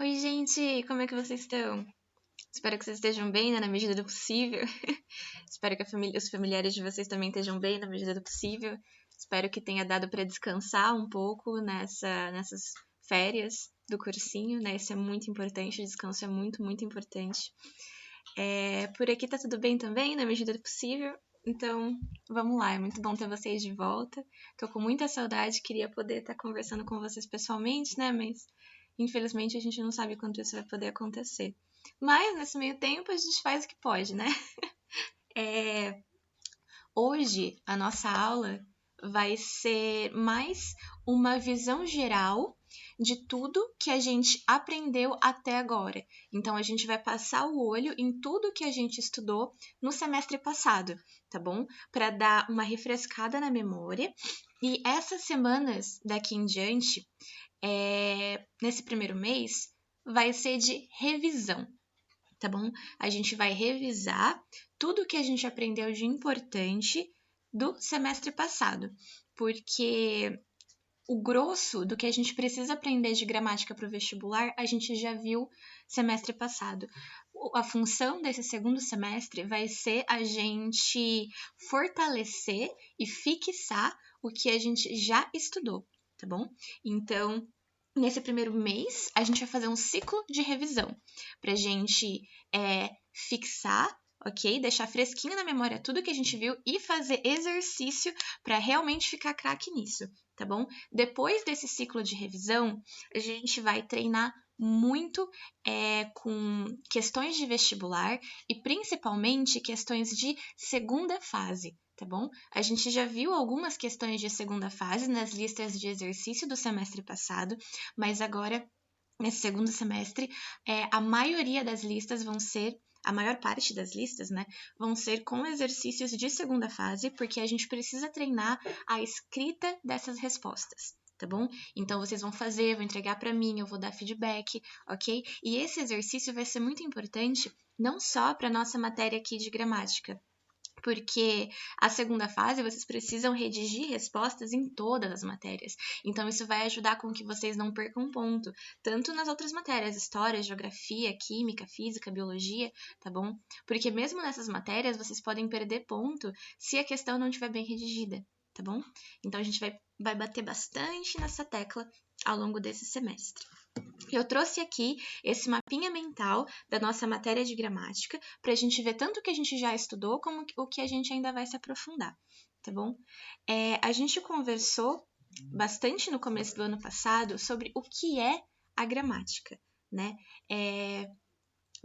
Oi, gente, como é que vocês estão? Espero que vocês estejam bem, né, na medida do possível. Espero que os familiares de vocês também estejam bem na medida do possível. Espero que tenha dado para descansar um pouco nessas férias do cursinho, né? Isso é muito importante, o descanso é muito, muito importante. Por aqui tá tudo bem também, na medida do possível. Então, vamos lá, é muito bom ter vocês de volta. Tô com muita saudade, queria poder estar conversando com vocês pessoalmente, né? Mas infelizmente a gente não sabe quando isso vai poder acontecer. Mas nesse meio tempo a gente faz o que pode, né? Hoje a nossa aula vai ser mais uma visão geral de tudo que a gente aprendeu até agora. Então a gente vai passar o olho em tudo que a gente estudou no semestre passado, tá bom? Para dar uma refrescada na memória. E essas semanas daqui em diante, nesse primeiro mês, vai ser de revisão, tá bom? A gente vai revisar tudo que a gente aprendeu de importante do semestre passado, porque o grosso do que a gente precisa aprender de gramática para o vestibular, a gente já viu semestre passado. A função desse segundo semestre vai ser a gente fortalecer e fixar o que a gente já estudou, tá bom? Então, nesse primeiro mês, a gente vai fazer um ciclo de revisão para a gente fixar, ok? Deixar fresquinho na memória tudo que a gente viu e fazer exercício para realmente ficar craque nisso, tá bom? Depois desse ciclo de revisão, a gente vai treinar muito com questões de vestibular e principalmente questões de segunda fase, tá bom? A gente já viu algumas questões de segunda fase nas listas de exercício do semestre passado, mas agora, nesse segundo semestre, a maioria das listas vão ser, a maior parte das listas, né, vão ser com exercícios de segunda fase, porque a gente precisa treinar a escrita dessas respostas, tá bom? Então vocês vão fazer, vão entregar para mim, eu vou dar feedback, ok? E esse exercício vai ser muito importante, não só para nossa matéria aqui de gramática, porque a segunda fase vocês precisam redigir respostas em todas as matérias. Então, isso vai ajudar com que vocês não percam ponto, tanto nas outras matérias, história, geografia, química, física, biologia, tá bom? Porque mesmo nessas matérias, vocês podem perder ponto se a questão não estiver bem redigida, tá bom? Então, a gente vai bater bastante nessa tecla ao longo desse semestre. Eu trouxe aqui esse mapinha mental da nossa matéria de gramática para a gente ver tanto o que a gente já estudou como o que a gente ainda vai se aprofundar, tá bom? A gente conversou bastante no começo do ano passado sobre o que é a gramática, né?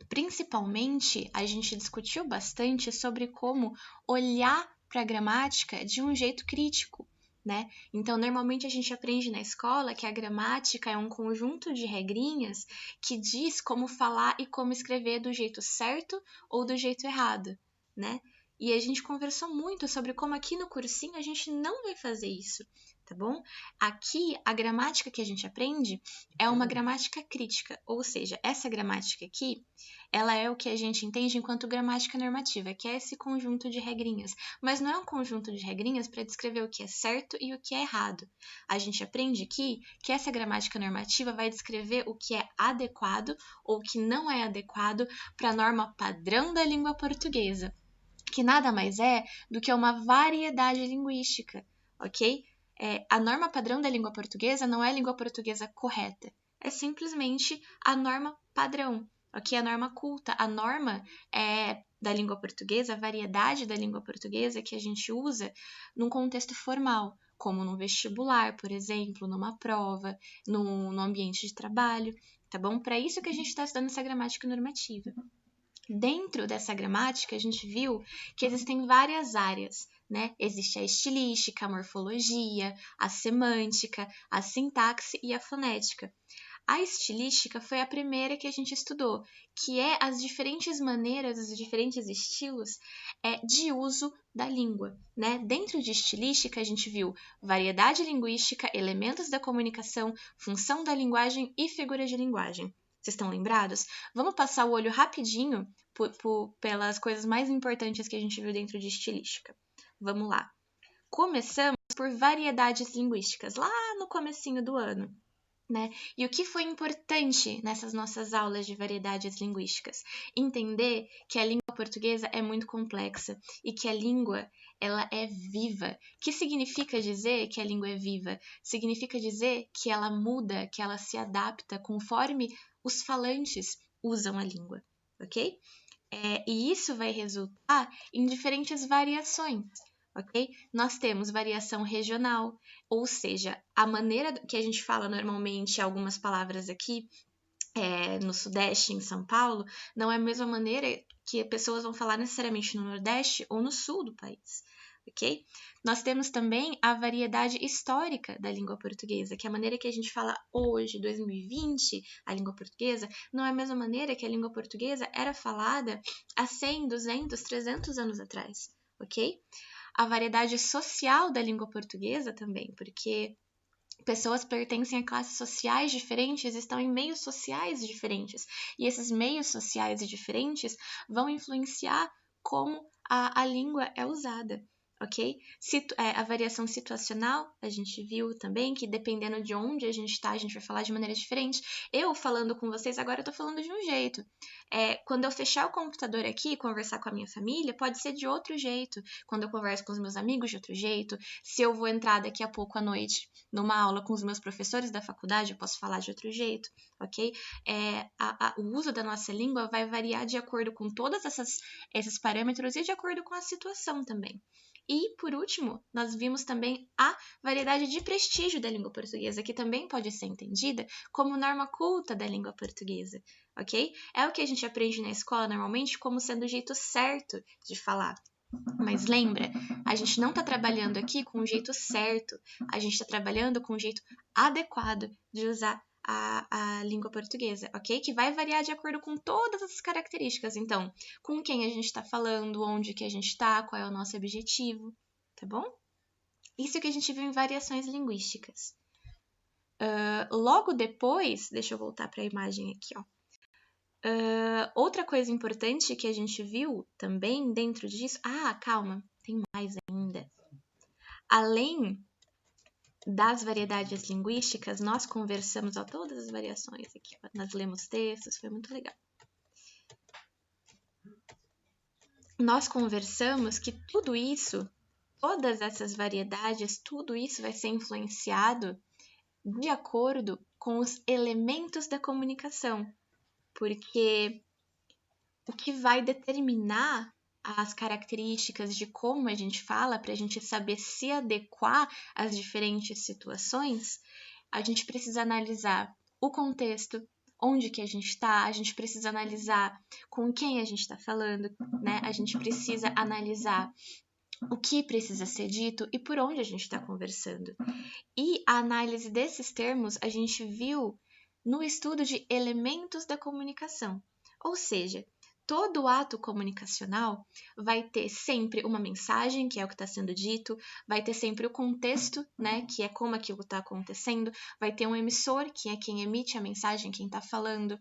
Principalmente, a gente discutiu bastante sobre como olhar para a gramática de um jeito crítico, né? Então, normalmente a gente aprende na escola que a gramática é um conjunto de regrinhas que diz como falar e como escrever do jeito certo ou do jeito errado, né? E a gente conversou muito sobre como aqui no cursinho a gente não vai fazer isso, tá bom? Aqui, a gramática que a gente aprende é uma gramática crítica, ou seja, essa gramática aqui, ela é o que a gente entende enquanto gramática normativa, que é esse conjunto de regrinhas, mas não é um conjunto de regrinhas para descrever o que é certo e o que é errado. A gente aprende aqui que essa gramática normativa vai descrever o que é adequado ou o que não é adequado para a norma padrão da língua portuguesa, que nada mais é do que uma variedade linguística, ok? A norma padrão da língua portuguesa não é a língua portuguesa correta, é simplesmente a norma padrão, ok? A norma culta, a norma da língua portuguesa, a variedade da língua portuguesa que a gente usa num contexto formal, como no vestibular, por exemplo, numa prova, no ambiente de trabalho, tá bom? Para isso que a gente está estudando essa gramática normativa. Dentro dessa gramática, a gente viu que existem várias áreas, né? Existe a estilística, a morfologia, a semântica, a sintaxe e a fonética. A estilística foi a primeira que a gente estudou, que é as diferentes maneiras, os diferentes estilos de uso da língua, né? Dentro de estilística, a gente viu variedade linguística, elementos da comunicação, função da linguagem e figuras de linguagem. Vocês estão lembrados? Vamos passar o olho rapidinho pelas coisas mais importantes que a gente viu dentro de estilística. Vamos lá. Começamos por variedades linguísticas, lá no comecinho do ano. né? E o que foi importante nessas nossas aulas de variedades linguísticas? Entender que a língua portuguesa é muito complexa e que a língua, ela é viva. O que significa dizer que a língua é viva? Significa dizer que ela muda, que ela se adapta conforme os falantes usam a língua, ok? E isso vai resultar em diferentes variações, ok? Nós temos variação regional, ou seja, a maneira que a gente fala normalmente algumas palavras aqui no Sudeste, em São Paulo, não é a mesma maneira que pessoas vão falar necessariamente no Nordeste ou no Sul do país, ok? Nós temos também a variedade histórica da língua portuguesa, que é a maneira que a gente fala hoje, 2020, a língua portuguesa, não é a mesma maneira que a língua portuguesa era falada há 100, 200, 300 anos atrás, ok? A variedade social da língua portuguesa também, porque pessoas pertencem a classes sociais diferentes, estão em meios sociais diferentes. E esses meios sociais diferentes vão influenciar como a língua é usada, ok? A variação situacional, a gente viu também que dependendo de onde a gente está, a gente vai falar de maneira diferente. Eu falando com vocês agora, eu estou falando de um jeito. Quando eu fechar o computador aqui e conversar com a minha família, pode ser de outro jeito. Quando eu converso com os meus amigos, de outro jeito. Se eu vou entrar daqui a pouco à noite numa aula com os meus professores da faculdade, eu posso falar de outro jeito, ok? O uso da nossa língua vai variar de acordo com todos esses parâmetros e de acordo com a situação também. E, por último, nós vimos também a variedade de prestígio da língua portuguesa, que também pode ser entendida como norma culta da língua portuguesa, ok? É o que a gente aprende na escola normalmente como sendo o jeito certo de falar. Mas lembra, a gente não está trabalhando aqui com o jeito certo, a gente está trabalhando com o jeito adequado de usar a língua portuguesa, ok? Que vai variar de acordo com todas as características. Então, com quem a gente está falando, onde que a gente está, qual é o nosso objetivo, tá bom? Isso que a gente viu em variações linguísticas. Logo depois, deixa eu voltar para a imagem aqui, ó. Outra coisa importante que a gente viu também dentro disso... calma, tem mais ainda. Além das variedades linguísticas, nós conversamos todas as variações aqui. Nós lemos textos, foi muito legal. Nós conversamos que tudo isso, todas essas variedades, tudo isso vai ser influenciado de acordo com os elementos da comunicação. Porque o que vai determinar as características de como a gente fala, para a gente saber se adequar às diferentes situações, a gente precisa analisar o contexto, onde que a gente está, a gente precisa analisar com quem a gente está falando, né? A gente precisa analisar o que precisa ser dito e por onde a gente está conversando. E a análise desses termos a gente viu no estudo de elementos da comunicação, ou seja, todo ato comunicacional vai ter sempre uma mensagem, que é o que está sendo dito, vai ter sempre o contexto, né, que é como aquilo está acontecendo, vai ter um emissor, que é quem emite a mensagem, quem está falando,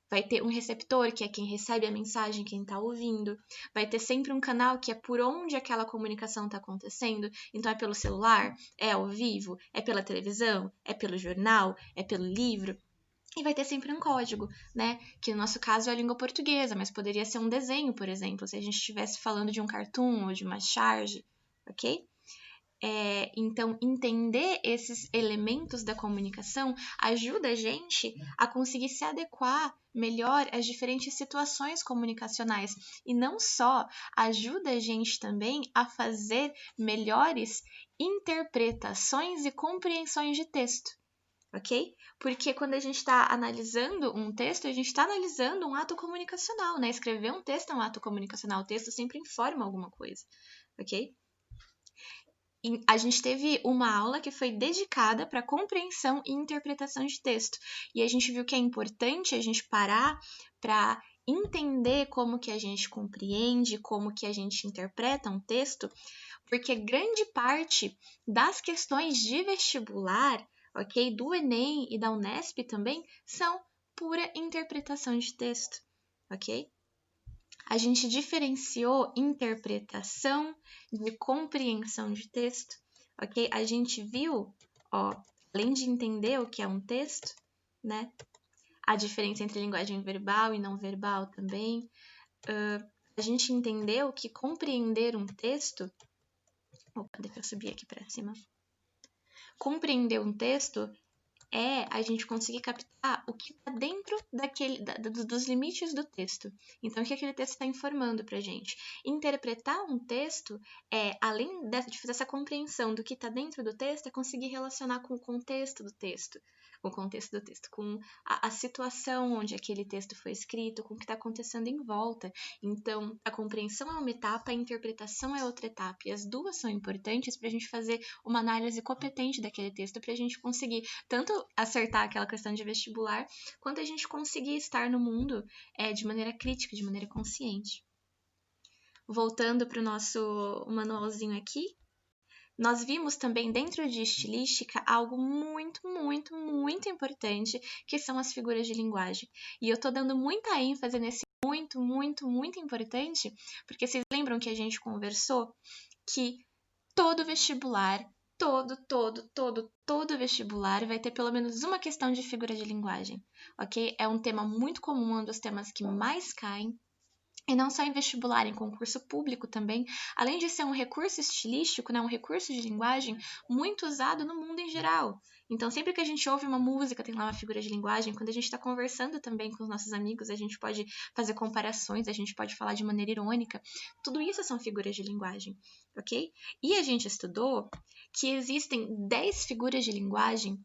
vai ter um receptor, que é quem recebe a mensagem, quem está ouvindo, vai ter sempre um canal, que é por onde aquela comunicação está acontecendo, então é pelo celular, é ao vivo, é pela televisão, é pelo jornal, é pelo livro. E vai ter sempre um código, né? Que no nosso caso é a língua portuguesa, mas poderia ser um desenho, por exemplo, se a gente estivesse falando de um cartoon ou de uma charge, ok? Então, entender esses elementos da comunicação ajuda a gente a conseguir se adequar melhor às diferentes situações comunicacionais. E não só, ajuda a gente também a fazer melhores interpretações e compreensões de texto. Ok? Porque quando a gente está analisando um texto, a gente está analisando um ato comunicacional, né? Escrever um texto é um ato comunicacional, o texto sempre informa alguma coisa, ok? E a gente teve uma aula que foi dedicada para compreensão e interpretação de texto, e a gente viu que é importante a gente parar para entender como que a gente compreende, como que a gente interpreta um texto, porque grande parte das questões de vestibular, ok, do Enem e da Unesp também, são pura interpretação de texto, ok? A gente diferenciou interpretação de compreensão de texto, ok? A gente viu, além de entender o que é um texto, né? A diferença entre linguagem verbal e não verbal também. A gente entendeu que compreender um texto... Opa, deixa eu subir aqui para cima. Compreender um texto é a gente conseguir captar o que está dentro dos limites do texto. Então, o que aquele texto está informando para a gente? Interpretar um texto além de fazer essa compreensão do que está dentro do texto, é conseguir relacionar com o contexto do texto, com a situação onde aquele texto foi escrito, com o que está acontecendo em volta. Então, a compreensão é uma etapa, a interpretação é outra etapa, e as duas são importantes para a gente fazer uma análise competente daquele texto, para a gente conseguir tanto acertar aquela questão de vestibular, quanto a gente conseguir estar no mundo de maneira crítica, de maneira consciente. Voltando para o nosso manualzinho aqui, nós vimos também dentro de estilística algo muito, muito, muito importante, que são as figuras de linguagem. E eu estou dando muita ênfase nesse muito, muito, muito importante, porque vocês lembram que a gente conversou que todo vestibular, todo vestibular vai ter pelo menos uma questão de figura de linguagem, ok? É um tema muito comum, um dos temas que mais caem. E não só em vestibular, em concurso público também, além de ser um recurso estilístico, né, um recurso de linguagem muito usado no mundo em geral. Então, sempre que a gente ouve uma música, tem lá uma figura de linguagem. Quando a gente está conversando também com os nossos amigos, a gente pode fazer comparações, a gente pode falar de maneira irônica. Tudo isso são figuras de linguagem, ok? E a gente estudou que existem 10 figuras de linguagem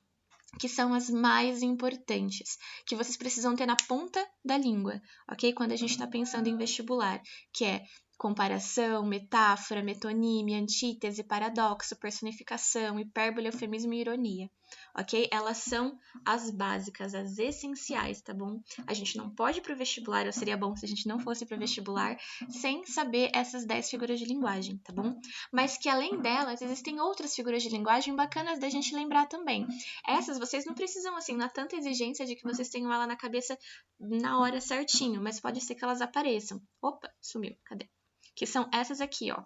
que são as mais importantes, que vocês precisam ter na ponta da língua, ok? Quando a gente está pensando em vestibular, que é comparação, metáfora, metonímia, antítese, paradoxo, personificação, hipérbole, eufemismo e ironia, ok? Elas são as básicas, as essenciais, tá bom? A gente não pode ir para o vestibular, ou seria bom se a gente não fosse para o vestibular, sem saber essas 10 figuras de linguagem, tá bom? Mas que além delas, existem outras figuras de linguagem bacanas da gente lembrar também. Essas vocês não precisam, assim, não há tanta exigência de que vocês tenham ela na cabeça na hora certinho, mas pode ser que elas apareçam. Opa, sumiu, cadê? Que são essas aqui, ó.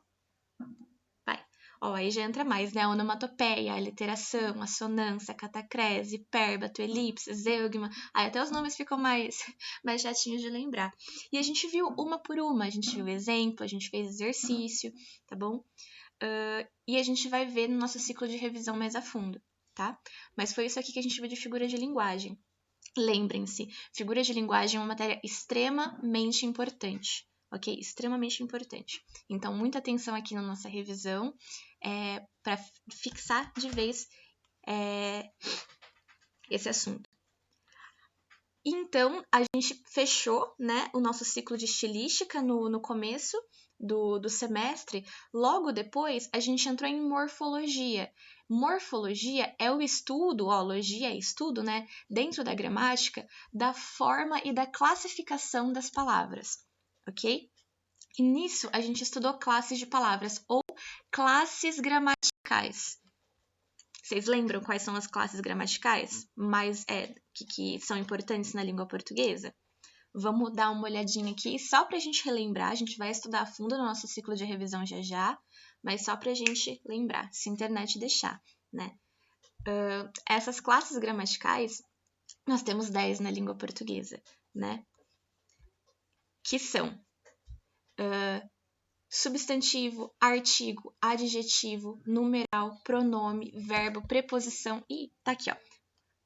Vai. Ó, aí já entra mais, né? A onomatopeia, a aliteração, assonância, catacrese, hipérbato, elipse, zeugma. Aí até os nomes ficam mais chatinhos de lembrar. E a gente viu uma por uma, a gente viu exemplo, a gente fez exercício, tá bom? E a gente vai ver no nosso ciclo de revisão mais a fundo, tá? Mas foi isso aqui que a gente viu de figura de linguagem. Lembrem-se, figura de linguagem é uma matéria extremamente importante, ok? Extremamente importante. Então, muita atenção aqui na nossa revisão para fixar de vez esse assunto. Então, a gente fechou, né, o nosso ciclo de estilística no começo do semestre. Logo depois, a gente entrou em morfologia. Morfologia é o estudo, logia é estudo, né, dentro da gramática, da forma e da classificação das palavras, ok? E nisso, a gente estudou classes de palavras ou classes gramaticais. Vocês lembram quais são as classes gramaticais que são importantes na língua portuguesa? Vamos dar uma olhadinha aqui, só para a gente relembrar. A gente vai estudar a fundo no nosso ciclo de revisão já, mas só para a gente lembrar, se a internet deixar, né? Essas classes gramaticais, nós temos 10 na língua portuguesa, né? Que são substantivo, artigo, adjetivo, numeral, pronome, verbo, preposição e tá aqui, ó.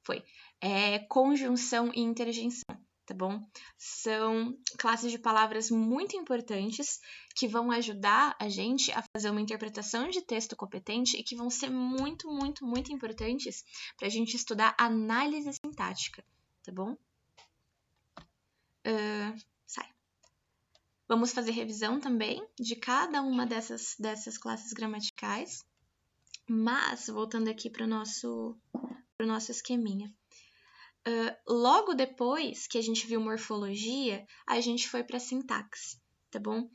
Foi. Conjunção e interjeição, tá bom? São classes de palavras muito importantes que vão ajudar a gente a fazer uma interpretação de texto competente e que vão ser muito, muito, muito importantes para a gente estudar análise sintática, tá bom? Vamos fazer revisão também de cada uma dessas classes gramaticais, mas voltando aqui para o nosso esqueminha. Logo depois que a gente viu morfologia, a gente foi para sintaxe, tá bom? O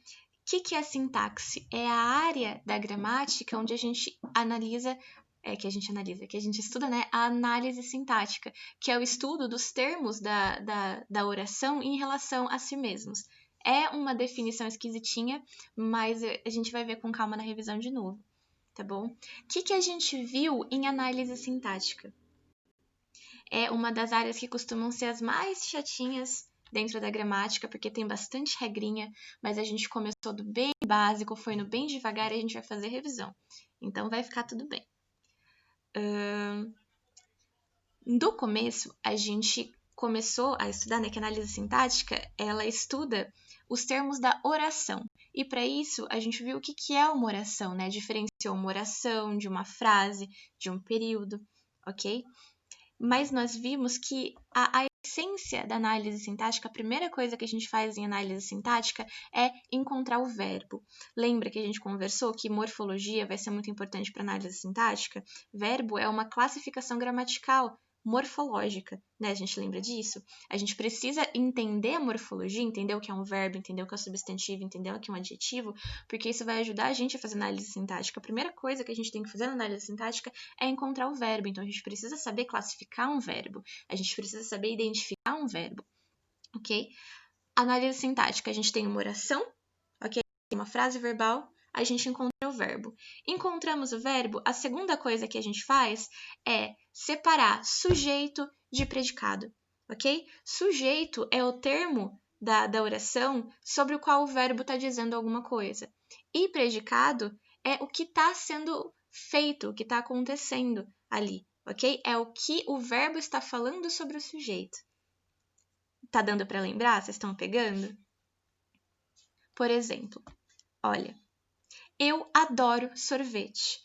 que é a sintaxe? É a área da gramática onde a gente analisa, que a gente estuda, né, a análise sintática, que é o estudo dos termos da oração em relação a si mesmos. É uma definição esquisitinha, mas a gente vai ver com calma na revisão de novo, tá bom? O que a gente viu em análise sintática? é uma das áreas que costumam ser as mais chatinhas dentro da gramática, porque tem bastante regrinha, mas a gente começou do bem básico, foi no bem devagar e a gente vai fazer revisão. Então vai ficar tudo bem. Do começo, a gente começou a estudar, né, que a análise sintática, ela estuda os termos da oração. E para isso, a gente viu o que é uma oração, né? Diferenciou uma oração de uma frase, de um período, ok? Mas nós vimos que a essência da análise sintática, a primeira coisa que a gente faz em análise sintática é encontrar o verbo. Lembra que a gente conversou que morfologia vai ser muito importante para análise sintática? Verbo é uma classificação gramatical morfológica, né? A gente lembra disso? A gente precisa entender a morfologia, entender o que é um verbo, entender o que é um substantivo, entender o que é um adjetivo, porque isso vai ajudar a gente a fazer análise sintática. A primeira coisa que a gente tem que fazer na análise sintática é encontrar o verbo. Então, a gente precisa saber classificar um verbo. A gente precisa saber identificar um verbo, ok? Análise sintática, a gente tem uma oração, ok? Uma frase verbal, a gente encontra o verbo. Encontramos o verbo, a segunda coisa que a gente faz é separar sujeito de predicado, ok? Sujeito é o termo da oração sobre o qual o verbo está dizendo alguma coisa. E predicado é o que está sendo feito, o que está acontecendo ali, ok? É o que o verbo está falando sobre o sujeito. Tá dando para lembrar? Vocês estão pegando? Por exemplo, olha, eu adoro sorvete.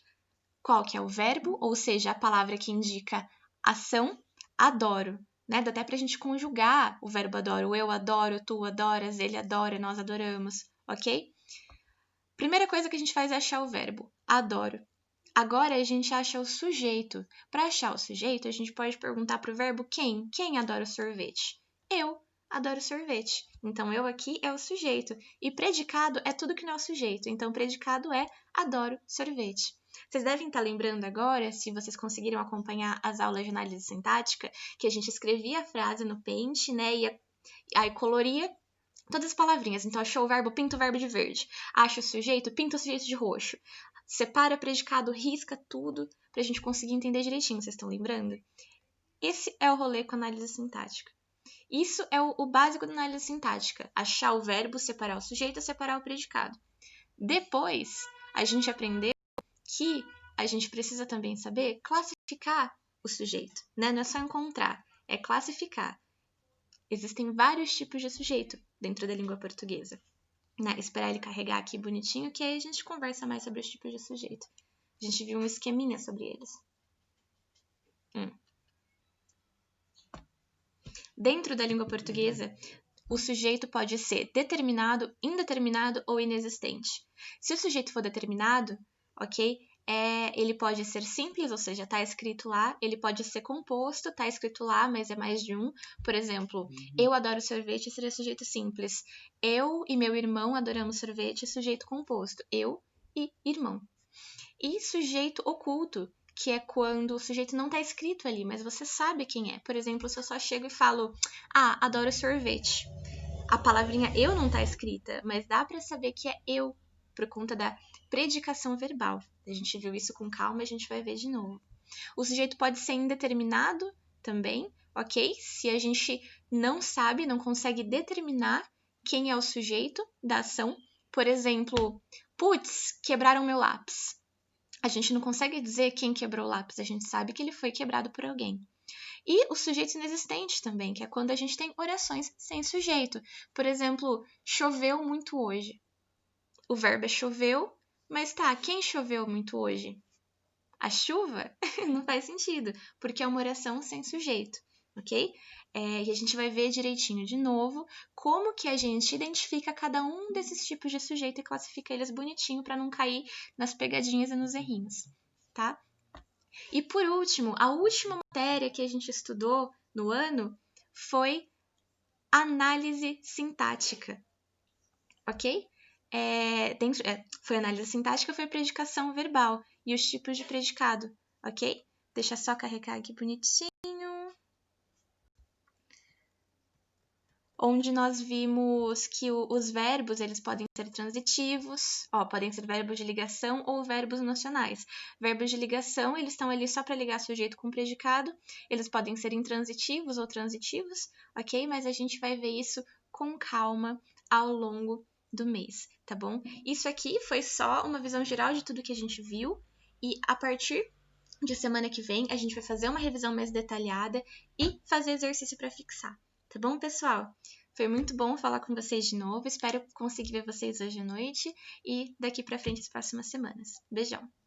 Qual que é o verbo? Ou seja, a palavra que indica ação, adoro. Né? Dá até pra gente conjugar o verbo adoro. Eu adoro, tu adoras, ele adora, nós adoramos, ok? Primeira coisa que a gente faz é achar o verbo, adoro. Agora a gente acha o sujeito. Para achar o sujeito, a gente pode perguntar para o verbo quem? Quem adora sorvete? Eu adoro sorvete. Então, eu aqui é o sujeito. E predicado é tudo que não é o sujeito. Então, predicado é adoro sorvete. Vocês devem estar lembrando agora, se vocês conseguiram acompanhar as aulas de análise sintática, que a gente escrevia a frase no Paint, né? E aí coloria todas as palavrinhas. Então, achou o verbo, pinta o verbo de verde. Acha o sujeito, pinta o sujeito de roxo. Separa predicado, risca tudo para a gente conseguir entender direitinho. Vocês estão lembrando? Esse é o rolê com a análise sintática. Isso é o básico da análise sintática. Achar o verbo, separar o sujeito, separar o predicado. Depois, a gente aprendeu que a gente precisa também saber classificar o sujeito, né? Não é só encontrar, é classificar. Existem vários tipos de sujeito dentro da língua portuguesa. Né? Esperar ele carregar aqui bonitinho, que aí a gente conversa mais sobre os tipos de sujeito. A gente viu um esqueminha sobre eles. Dentro da língua portuguesa, o sujeito pode ser determinado, indeterminado ou inexistente. Se o sujeito for determinado, ok? Ele pode ser simples, ou seja, está escrito lá. Ele pode ser composto, está escrito lá, mas é mais de um. Por exemplo, eu adoro sorvete, seria sujeito simples. Eu e meu irmão adoramos sorvete, sujeito composto. Eu e irmão. E sujeito oculto, que é quando o sujeito não está escrito ali, mas você sabe quem é. Por exemplo, se eu só chego e falo, adoro sorvete. A palavrinha eu não está escrita, mas dá para saber que é eu, por conta da predicação verbal. A gente viu isso com calma, a gente vai ver de novo. O sujeito pode ser indeterminado também, ok? Se a gente não sabe, não consegue determinar quem é o sujeito da ação. Por exemplo, putz, quebraram meu lápis. A gente não consegue dizer quem quebrou o lápis, a gente sabe que ele foi quebrado por alguém. E o sujeito inexistente também, que é quando a gente tem orações sem sujeito. Por exemplo, choveu muito hoje. O verbo é choveu, mas quem choveu muito hoje? A chuva? Não faz sentido, porque é uma oração sem sujeito, ok? E a gente vai ver direitinho de novo como que a gente identifica cada um desses tipos de sujeito e classifica eles bonitinho para não cair nas pegadinhas e nos errinhos, tá? E por último, a última matéria que a gente estudou no ano foi análise sintática, ok? Foi análise sintática, foi predicação verbal e os tipos de predicado, ok? Deixa só carregar aqui bonitinho. onde nós vimos que os verbos, eles podem ser transitivos, podem ser verbos de ligação ou verbos nocionais. Verbos de ligação, eles estão ali só para ligar sujeito com predicado, eles podem ser intransitivos ou transitivos, ok? Mas a gente vai ver isso com calma ao longo do mês, tá bom? Isso aqui foi só uma visão geral de tudo que a gente viu, e a partir de semana que vem a gente vai fazer uma revisão mais detalhada e fazer exercício para fixar, tá bom, pessoal? Foi muito bom falar com vocês de novo, espero conseguir ver vocês hoje à noite e daqui para frente as próximas semanas. Beijão!